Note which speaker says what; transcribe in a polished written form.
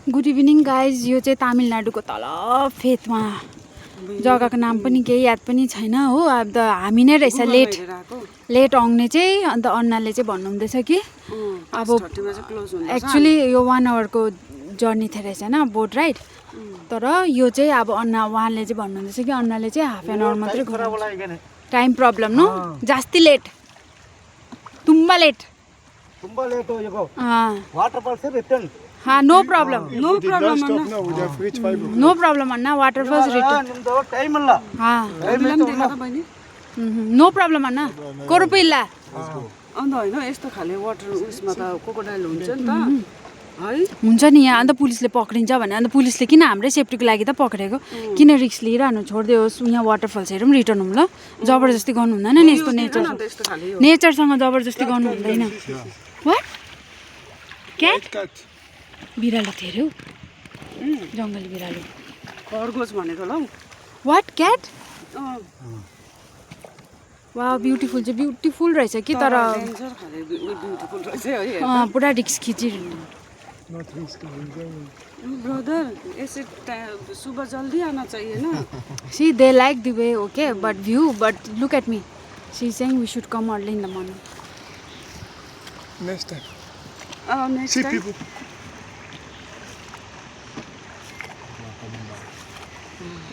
Speaker 1: Good evening guys. यो चाहिँ तामिलनाडुको तल फेदमा जग्गाको नाम पनि केही याद पनि छैन हो। अब त हामी नै रहेछ लेट आउने चाहिँ। अन्त अन्नाले चाहिँ भन्नुहुँदैछ कि अब एक्चुली यो 1 आवरको जर्नी थियो रहेछ होइन बोट राइड। तर यो चाहिँ अब उहाँले चाहिँ भन्नुहुँदैछ कि अन्नाले चाहिँ हाफ एन आवर मात्रै घुमाउँछ। टाइम प्रब्लम नो जास्ती लेट तुम्बा लेट
Speaker 2: हो यो वाटरफॉल से रिटर्न
Speaker 1: हाँ no problem
Speaker 3: No problem, Anna.
Speaker 1: No problem Anna waterfalls return
Speaker 2: ನಿಮ್ದು ಟೈಮ್ ಇಲ್ಲ
Speaker 1: हाँ नो प्रॉब्लम अन्ना कोरुपु ಇಲ್ಲ
Speaker 4: अन्त होइन यस्तो खाले वाटर उयसमा त क्रोकोडाइल हुन्छ नि त है।
Speaker 1: हुन्छ नि यहाँ। अन्त पुलिसले पक्रिन्छ भने अन्त पुलिसले किन हाम्रै सेफ्टीको लागि त पक्रेको, किन रिस्क लिइरहनु, छोडिदियोस्। यहाँ वाटरफल्स हेरौँ रिटर्न हौँ ल। जबरजस्ती गर्नु हुँदैन नि यस्तो नेचर
Speaker 4: यस्तो खाले यो
Speaker 1: नेचरसँग जबरजस्ती गर्नु हुँदैन। वाट क्याट बिरालो थियो अरे हौ, जङ्गली बिरालो।
Speaker 4: खरगोज भनेको ल हौ।
Speaker 1: वाट क्याट
Speaker 4: अँ,
Speaker 1: वा ब्युटिफुल चाहिँ ब्युटिफुल रहेछ कि तर
Speaker 4: डेन्जर खाले ब्युटिफुल रहेछ है।
Speaker 1: पुरा रिक्स खिचिरहनु।
Speaker 4: ब्रदर ऐसे सुबह जल्दी आना चाहिए ना।
Speaker 1: See they like the way okay but भ्यू but look at me she is saying we should come early in the morning.
Speaker 3: Next time.
Speaker 4: Next
Speaker 3: See
Speaker 4: time
Speaker 3: people.